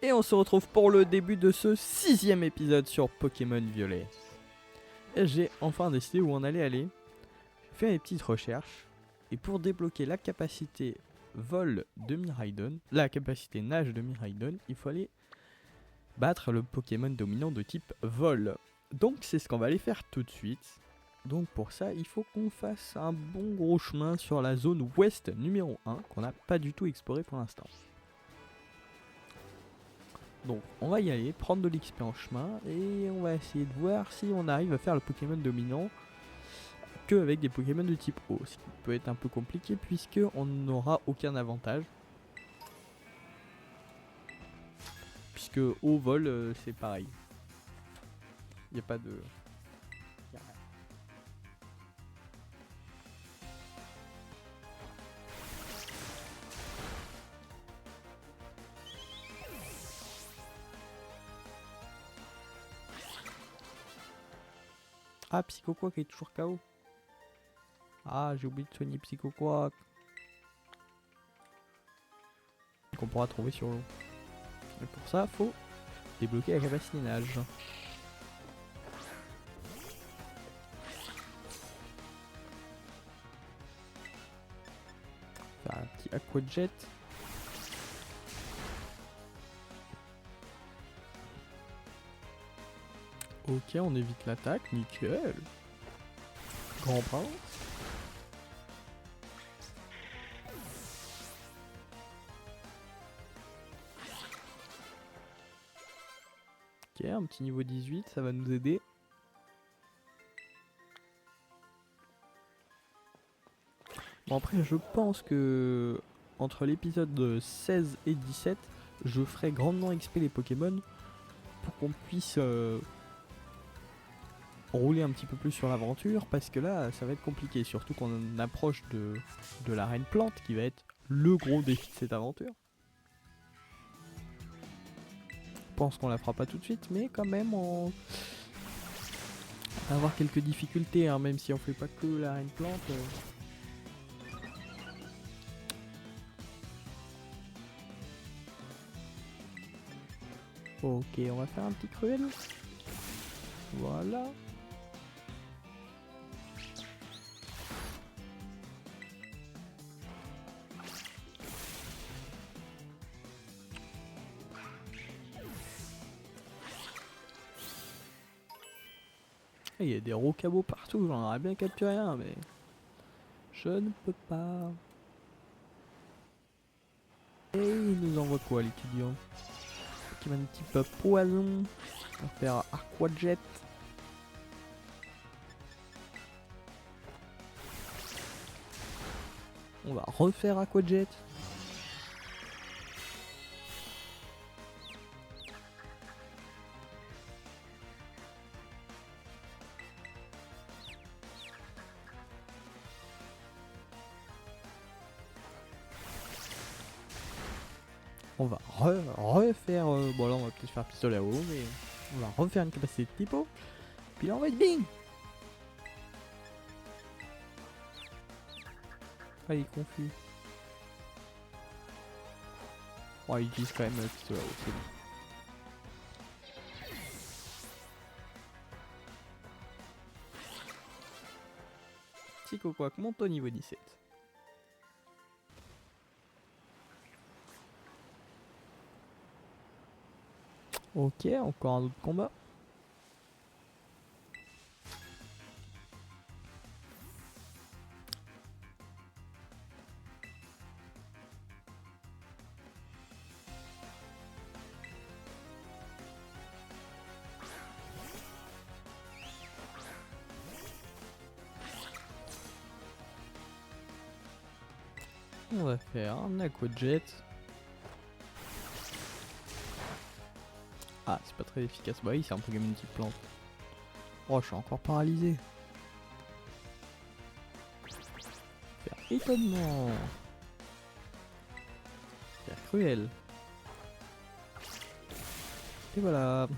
Et on se retrouve pour le début de ce 6ème épisode sur Pokémon Violet. Et j'ai enfin décidé où on allait aller. J'ai fait des petites recherches. Et pour débloquer la capacité vol de Miraidon, la capacité nage de Miraidon, il faut aller battre le Pokémon dominant de type vol. Donc c'est ce qu'on va aller faire tout de suite. Donc pour ça, il faut qu'on fasse un bon gros chemin sur la zone ouest numéro 1 qu'on n'a pas du tout exploré pour l'instant. Donc on va y aller, prendre de l'XP en chemin et on va essayer de voir si on arrive à faire le Pokémon dominant que avec des Pokémon de type eau. Ce qui peut être un peu compliqué puisque on n'aura aucun avantage. Puisque au vol c'est pareil. Il n'y a pas de... Ah, Psychoquack est toujours KO. Ah, j'ai oublié de soigner Psychoquack. Qu'on pourra trouver sur l'eau. Et pour ça, faut débloquer la capacité nage. Faire un petit Aqua Jet. Ok, on évite l'attaque, nickel. Grand prince. Ok, un petit niveau 18, ça va nous aider. Bon après je pense que entre l'épisode 16 et 17, je ferai grandement XP les Pokémon pour qu'on puisse rouler un petit peu plus sur l'aventure, parce que là ça va être compliqué, surtout qu'on approche de la reine plante qui va être le gros défi de cette aventure. Je pense qu'on la fera pas tout de suite, mais quand même on va avoir quelques difficultés, hein, même si on fait pas que la reine plante. Ok, on va faire un petit cruel. Voilà. Il y a des rocabots partout, j'en aurais bien capturé un, mais je ne peux pas. Et il nous envoie quoi l'étudiant? Pokémon type poison. On va faire Aqua Jet. On va refaire Aqua Jet. On va refaire... bon là on va peut-être faire pistolet à eau, mais on va refaire une capacité de type eau. Puis là on va être bing. Ah il est confus. Oh il utilise quand même pistolet à eau, c'est bon. Psychoquack monte au niveau 17. Ok, encore un autre combat. On va faire un Aqua Jet. Ah, c'est pas très efficace. Bah oui, c'est un Pokémon type plante. Oh, je suis encore paralysé. Faire étonnement. Faire cruel. Et voilà.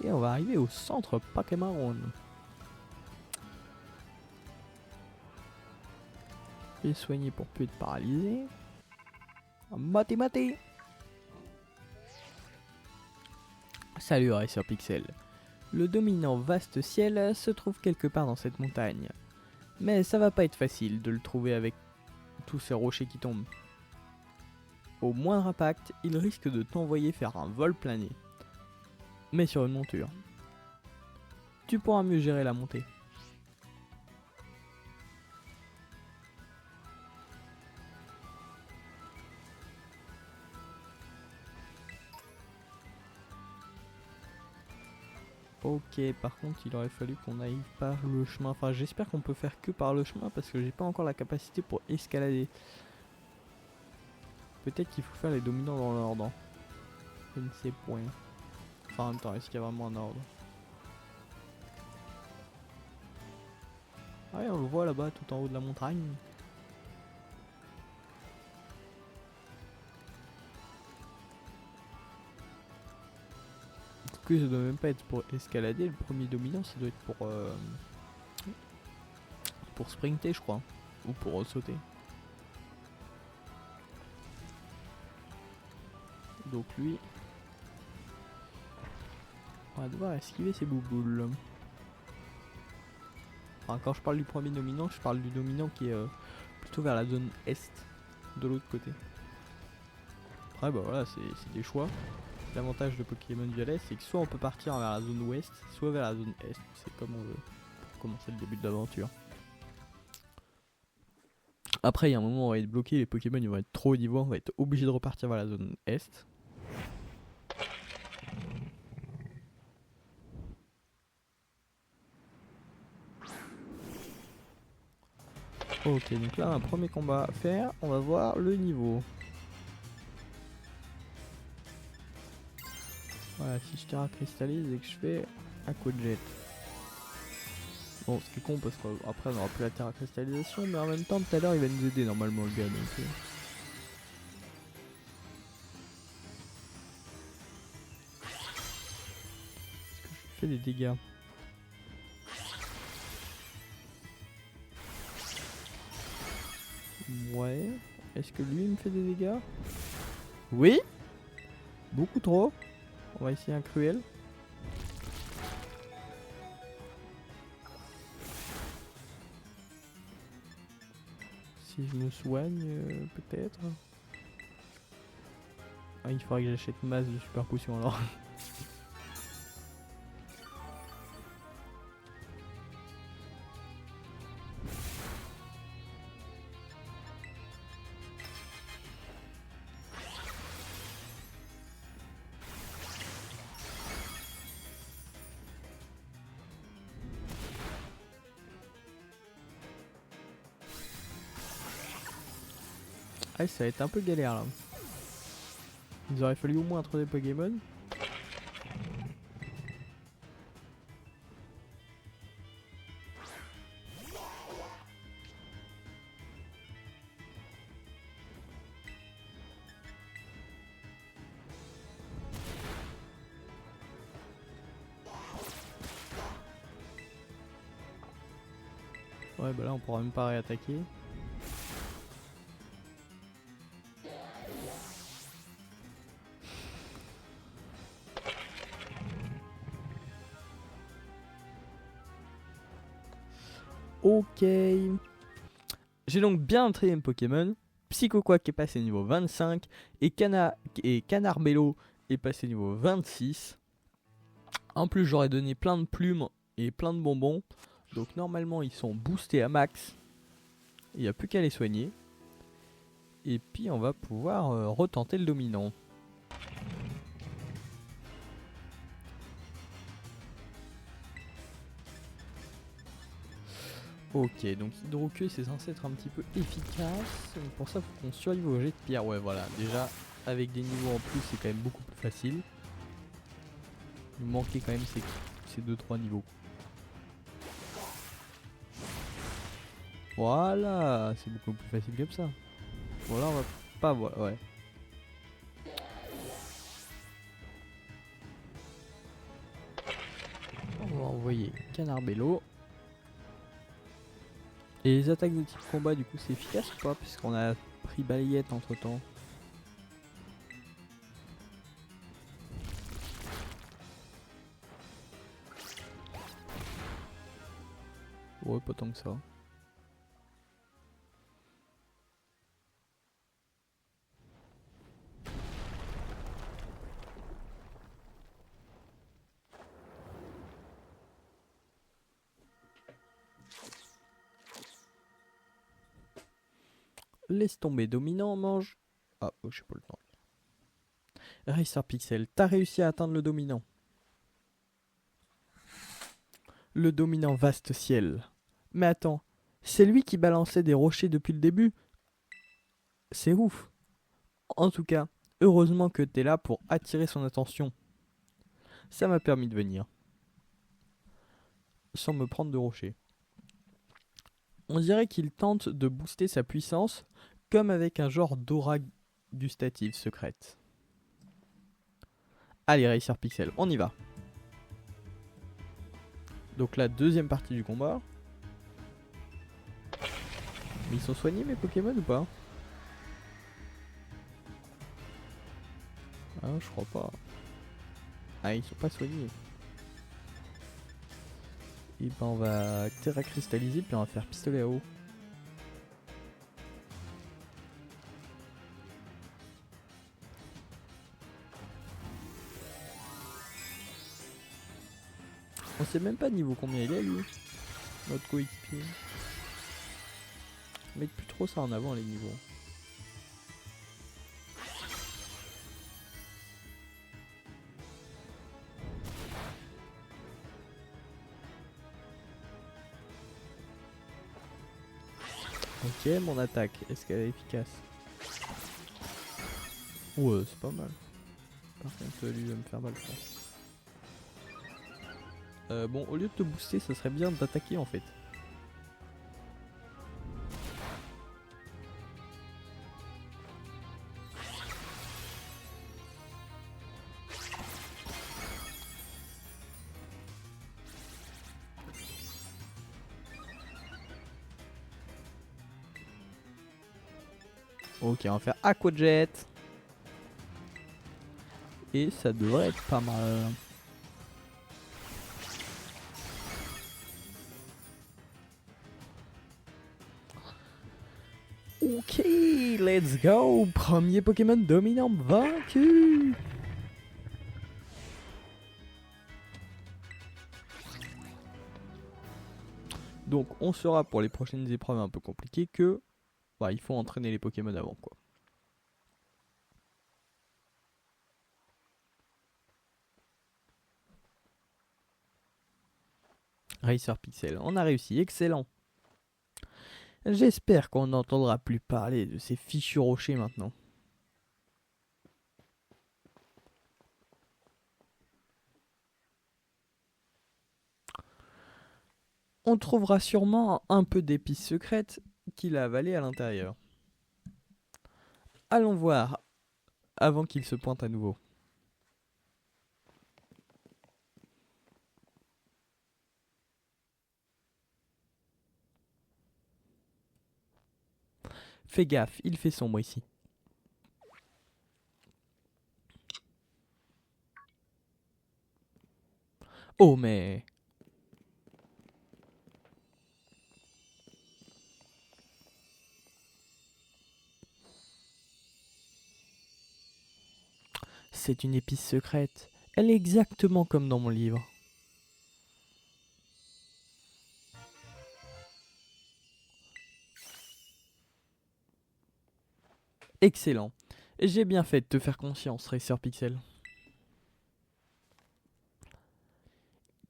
Et on va arriver au centre Pokémon. Et soigner pour plus être paralysé. Maté. Salut Racer Pixel. Le dominant vaste ciel se trouve quelque part dans cette montagne. Mais ça va pas être facile de le trouver avec tous ces rochers qui tombent. Au moindre impact, il risque de t'envoyer faire un vol plané. Mais sur une monture. Tu pourras mieux gérer la montée. Ok, par contre, il aurait fallu qu'on aille par le chemin. Enfin, j'espère qu'on peut faire que par le chemin parce que j'ai pas encore la capacité pour escalader. Peut-être qu'il faut faire les dominants dans l'ordre. Je ne sais point. Enfin, en même temps, est-ce qu'il y a vraiment un ordre? Ah ouais, on le voit là-bas, tout en haut de la montagne. Du coup, ça doit même pas être pour escalader. Le premier dominant, ça doit être pour sprinter, je crois. Ou pour sauter. Donc lui, on va devoir esquiver ces bouboules. Enfin, quand je parle du premier dominant, je parle du dominant qui est plutôt vers la zone est, de l'autre côté. Après, bah voilà, c'est des choix. L'avantage de Pokémon Violet, c'est que soit on peut partir vers la zone ouest, soit vers la zone est. C'est comme on veut pour commencer le début de l'aventure. Après, il y a un moment où on va être bloqué, les Pokémon ils vont être trop au niveau, on va être obligé de repartir vers la zone est. Ok, donc là, un premier combat à faire, on va voir le niveau. Voilà, si je terra cristallise et que je fais Aqua Jet. Bon, ce qui est con parce qu'après on aura plus la terra cristallisation, mais en même temps, tout à l'heure il va nous aider normalement le gars. Donc, est-ce que je fais des dégâts? Ouais. Est-ce que lui me fait des dégâts? Oui. Beaucoup trop. On va essayer un cruel. Si je me soigne, peut-être. Ah, il faudrait que j'achète masse de super potion alors. Ah, ça va être un peu galère là. Il aurait fallu au moins trouver des Pokémon. Ouais, bah là on pourra même pas réattaquer. Ok. J'ai donc bien entraîné mon Pokémon. Psychoquack est passé niveau 25 et Canarmello est passé niveau 26. En plus, j'aurais donné plein de plumes et plein de bonbons. Donc normalement, ils sont boostés à max. Il n'y a plus qu'à les soigner. Et puis on va pouvoir retenter le dominant. Ok, donc Hydroqueue c'est censé être un petit peu efficace. Pour ça, faut qu'on survive au jet de pierre. Ouais, voilà, déjà avec des niveaux en plus, c'est quand même beaucoup plus facile. Il nous manquait quand même ces 2-3 niveaux. Voilà, c'est beaucoup plus facile comme ça. Bon, là on va pas voir, ouais. envoyer Canard Bello. Et les attaques de type combat, du coup, c'est efficace ou pas? Puisqu'on a pris balayette entre temps. Ouais, pas tant que ça. Laisse tomber, dominant, mange. Ah, oh, j'ai pas le temps. Racer Pixel, t'as réussi à atteindre le dominant. Le dominant vaste ciel. Mais attends, c'est lui qui balançait des rochers depuis le début. C'est ouf. En tout cas, heureusement que t'es là pour attirer son attention. Ça m'a permis de venir. Sans me prendre de rochers. On dirait qu'il tente de booster sa puissance, comme avec un genre d'aura gustative secrète. Allez, Racer Pixel, on y va. Donc la deuxième partie du combat. Mais ils sont soignés mes Pokémon ou pas? Ah, je crois pas. Ah, ils sont pas soignés. Et ben on va Terra cristalliser puis on va faire pistolet à eau. On sait même pas niveau combien il est lui, notre coéquipier. Mettre plus trop ça en avant les niveaux. Ok, mon attaque, est-ce qu'elle est efficace? Ouais, c'est pas mal. Par contre, lui va me faire mal, je pense. Bon, au lieu de te booster, ça serait bien d'attaquer en fait. Ok, on va faire Aqua Jet. Et ça devrait être pas mal. Ok, let's go. Premier Pokémon dominant vaincu. Donc on saura pour les prochaines épreuves un peu compliquées que bah, il faut entraîner les Pokémon avant quoi. Racer Pixel, on a réussi, excellent. J'espère qu'on n'entendra plus parler de ces fichus rochers maintenant. On trouvera sûrement un peu d'épices secrètes qu'il a avalées à l'intérieur. Allons voir avant qu'il se pointe à nouveau. Fais gaffe, il fait sombre ici. Oh mais... C'est une épice secrète. Elle est exactement comme dans mon livre. Excellent. J'ai bien fait de te faire confiance, Racer Pixel.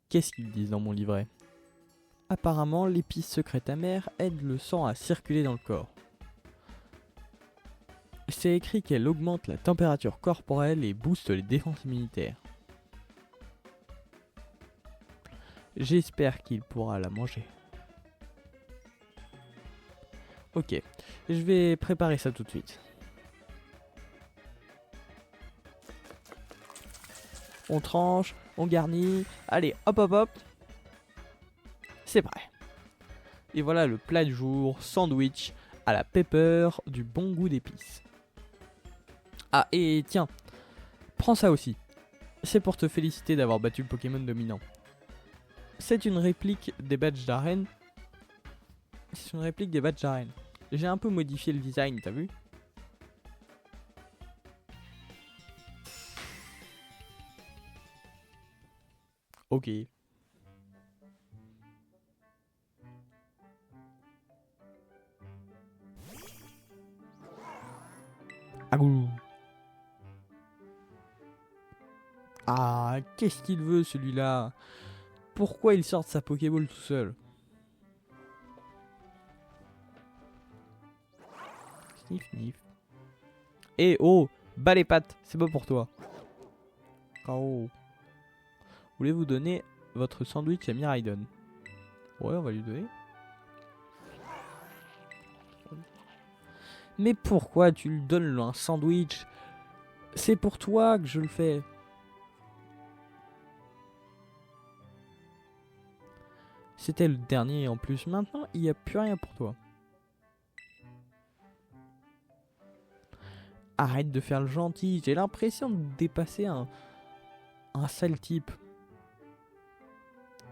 Qu'est-ce qu'ils disent dans mon livret? Apparemment, l'épice secrète amère aide le sang à circuler dans le corps. C'est écrit qu'elle augmente la température corporelle et booste les défenses immunitaires. J'espère qu'il pourra la manger. Ok, je vais préparer ça tout de suite. On tranche, on garnit. Allez, hop hop hop. c'est prêt. Et voilà le plat du jour, sandwich à la pepper, du bon goût d'épices. Ah et tiens, prends ça aussi. C'est pour te féliciter d'avoir battu le Pokémon dominant. C'est une réplique des badges d'arène. J'ai un peu modifié le design, t'as vu? Ok. Agou. Ah, qu'est-ce qu'il veut celui-là? Pourquoi il sort de sa Pokéball tout seul? Sniff, sniff. Eh oh, bas les pattes, c'est pas pour toi. Oh. Voulez-vous donner votre sandwich à Miraidon? Ouais, on va lui donner. Mais pourquoi tu lui donnes un sandwich? C'est pour toi que je le fais. C'était le dernier en plus. Maintenant, il n'y a plus rien pour toi. Arrête de faire le gentil. J'ai l'impression de dépasser un sale type.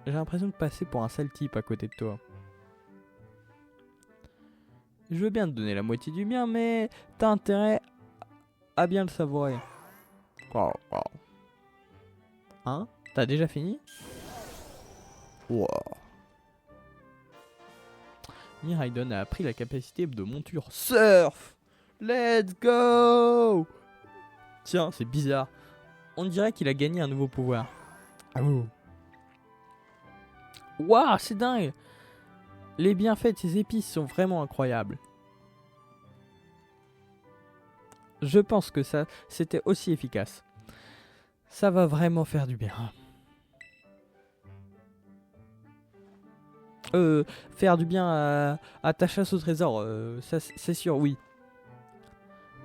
J'ai l'impression de passer pour un sale type à côté de toi. Je veux bien te donner la moitié du mien, mais t'as intérêt à bien le savourer. Hein? T'as déjà fini? Wow. Miraidon a appris la capacité de monture Surf. Let's go! Tiens, c'est bizarre. On dirait qu'il a gagné un nouveau pouvoir. Ah ouh. Waouh, c'est dingue! Les bienfaits de ces épices sont vraiment incroyables. Je pense que ça, c'était aussi efficace. Ça va vraiment faire du bien. Faire du bien à ta chasse au trésor, ça c'est sûr, oui.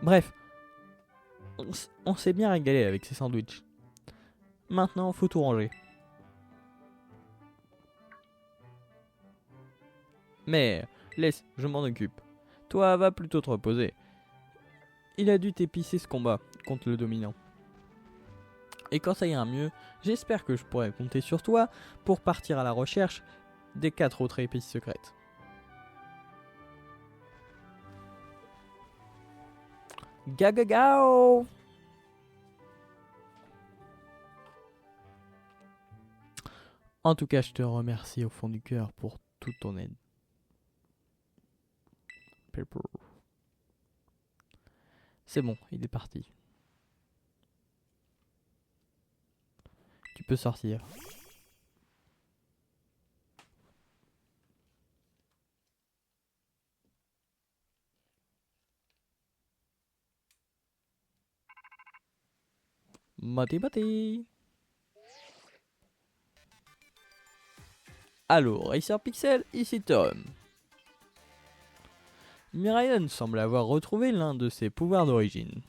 Bref, on s'est bien régalé avec ces sandwichs. Maintenant, faut tout ranger. Mais, laisse, je m'en occupe. Toi, va plutôt te reposer. Il a dû t'épicer ce combat contre le dominant. Et quand ça ira mieux, j'espère que je pourrai compter sur toi pour partir à la recherche des 4 autres épices secrètes. Gagagao! En tout cas, je te remercie au fond du cœur pour toute ton aide. Pepper. C'est bon, il est parti. Tu peux sortir. Mati mati. Allô, Racer Pixel, ici Tom. Miraidon semble avoir retrouvé l'un de ses pouvoirs d'origine.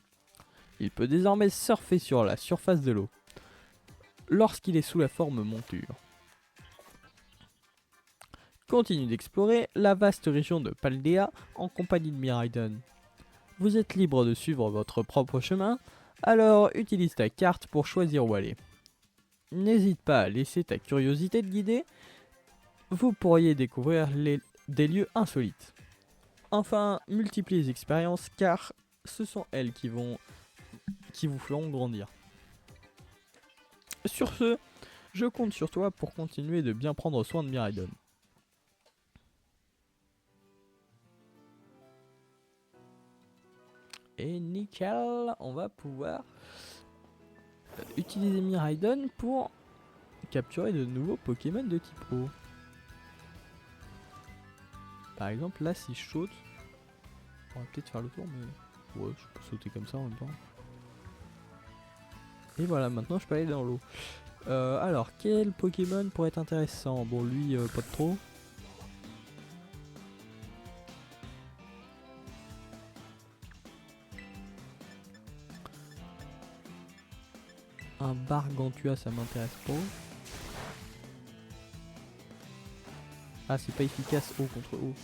Il peut désormais surfer sur la surface de l'eau lorsqu'il est sous la forme monture. Continue d'explorer la vaste région de Paldea en compagnie de Miraidon. Vous êtes libre de suivre votre propre chemin, alors utilise ta carte pour choisir où aller. N'hésite pas à laisser ta curiosité te guider, vous pourriez découvrir des lieux insolites. Enfin, multiplie les expériences car ce sont elles qui vous feront grandir. Sur ce, je compte sur toi pour continuer de bien prendre soin de Miraidon. Et nickel, on va pouvoir utiliser Miraidon pour capturer de nouveaux Pokémon de type eau. Par exemple, là, si je saute, on va peut-être faire le tour, mais ouais, je peux sauter comme ça en même temps. Et voilà, maintenant je peux aller dans l'eau. Alors, quel Pokémon pourrait être intéressant? Bon, lui, pas de trop. Un Bargantua, ça m'intéresse pas. Ah, c'est pas efficace haut contre haut.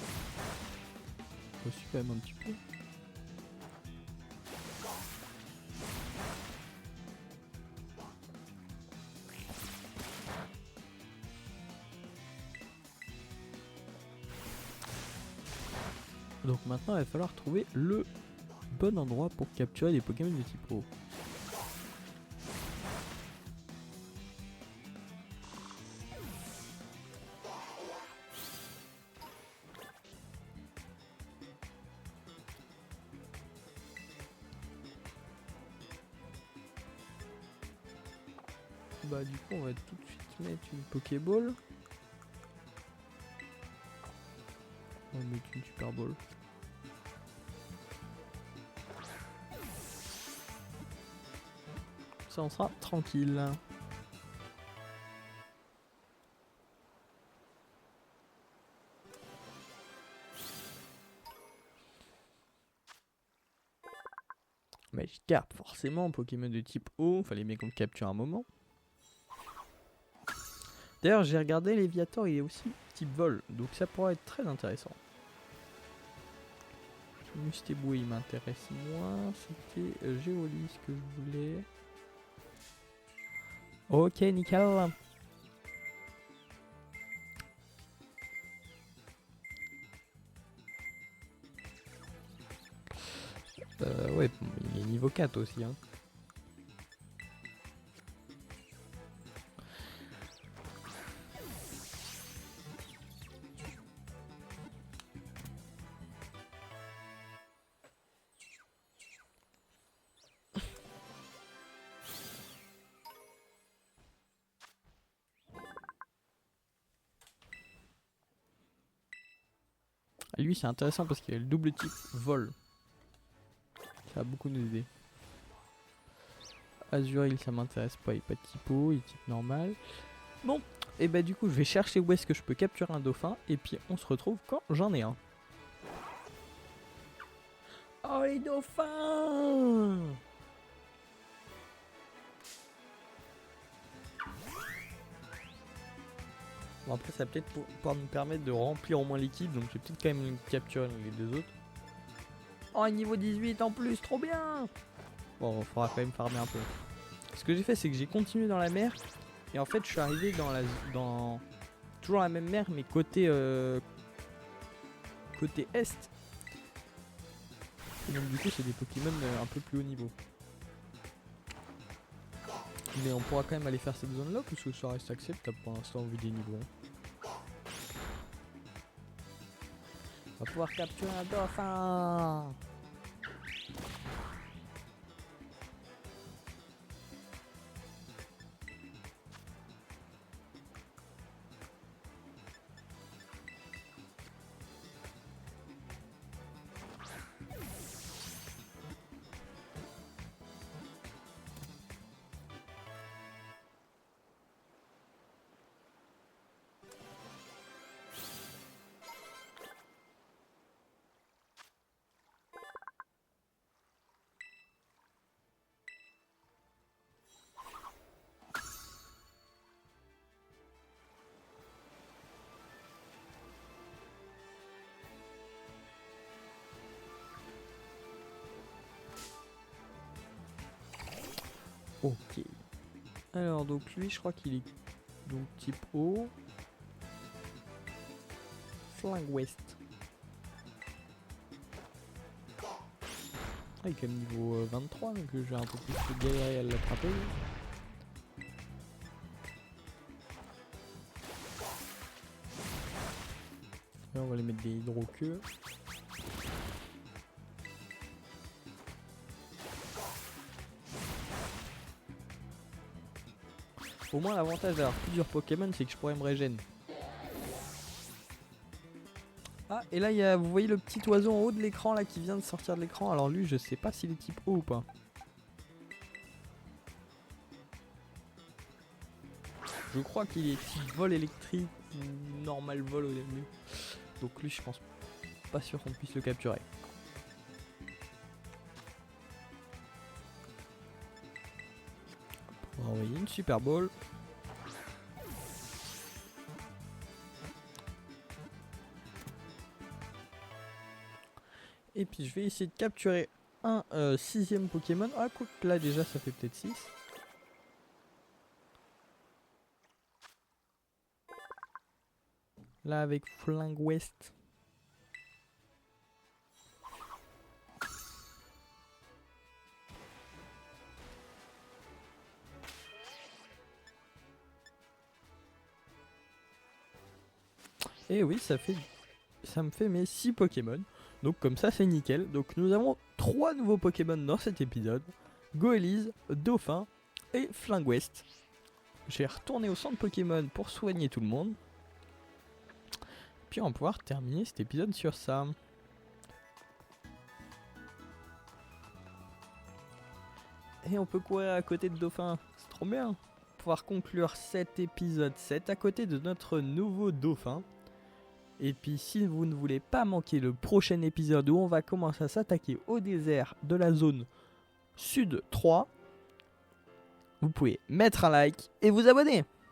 Je suis quand même un petit peu. Donc maintenant, il va falloir trouver le bon endroit pour capturer des Pokémon de type eau. Bah du coup on va tout de suite mettre une Pokéball. On va mettre une Super Ball. Ça on sera tranquille. Magikarp, forcément, Pokémon de type eau, fallait bien qu'on le capture un moment. D'ailleurs, j'ai regardé Léviator, il est aussi type vol, donc ça pourrait être très intéressant. Mustébou, il m'intéresse moins, c'était Géolis que je voulais. Ok, nickel. Ouais, il est niveau 4 aussi. Hein. Lui, c'est intéressant parce qu'il a le double type vol. Ça va beaucoup nous aider. Azuril, ça m'intéresse pas, il est pas de typo, il est type normal. Bon, et bah du coup, je vais chercher où est-ce que je peux capturer un dauphin, et puis on se retrouve quand j'en ai un. Oh les dauphins! Bon après ça va peut-être pouvoir me permettre de remplir au moins l'équipe, donc je vais peut-être quand même capturer les deux autres. Oh niveau 18 en plus, trop bien! Bon, il faudra quand même farmer un peu. Ce que j'ai fait c'est que j'ai continué dans la mer, et en fait je suis arrivé dans toujours la même mer mais côté côté est. Et donc du coup c'est des Pokémon un peu plus haut niveau. Mais on pourra quand même aller faire cette zone là parce que ça reste acceptable pour l'instant au vu des niveaux. On va pouvoir capturer un dauphin. Ok. Alors donc lui je crois qu'il est donc type O. Flingue Ouest. Ah, il est quand même niveau 23 donc j'ai un peu plus de galérer à l'attraper. Là on va les mettre des hydro-queues. Au moins l'avantage d'avoir plusieurs Pokémon c'est que je pourrais me régénérer. Ah et là y a, vous voyez le petit oiseau en haut de l'écran là qui vient de sortir de l'écran. Alors lui je sais pas s'il est type O ou pas. Je crois qu'il est type vol électrique ou normal vol au début. Donc lui je pense pas sûr qu'on puisse le capturer. On va envoyer une Super Ball. Et puis je vais essayer de capturer un 6ème Pokémon. Ah, quoi que là déjà ça fait peut-être 6. Là avec Flangwest. Et oui, ça me fait mes 6 Pokémon. Donc comme ça c'est nickel. Donc nous avons 3 nouveaux Pokémon dans cet épisode. Goélise, Dauphin et Flangwest. Je vais retourner au centre Pokémon pour soigner tout le monde. Puis on va pouvoir terminer cet épisode sur ça. Et on peut courir à côté de Dauphin. C'est trop bien. Pouvoir conclure cet épisode 7 à côté de notre nouveau Dauphin. Et puis si vous ne voulez pas manquer le prochain épisode où on va commencer à s'attaquer au désert de la zone Sud 3, vous pouvez mettre un like et vous abonner.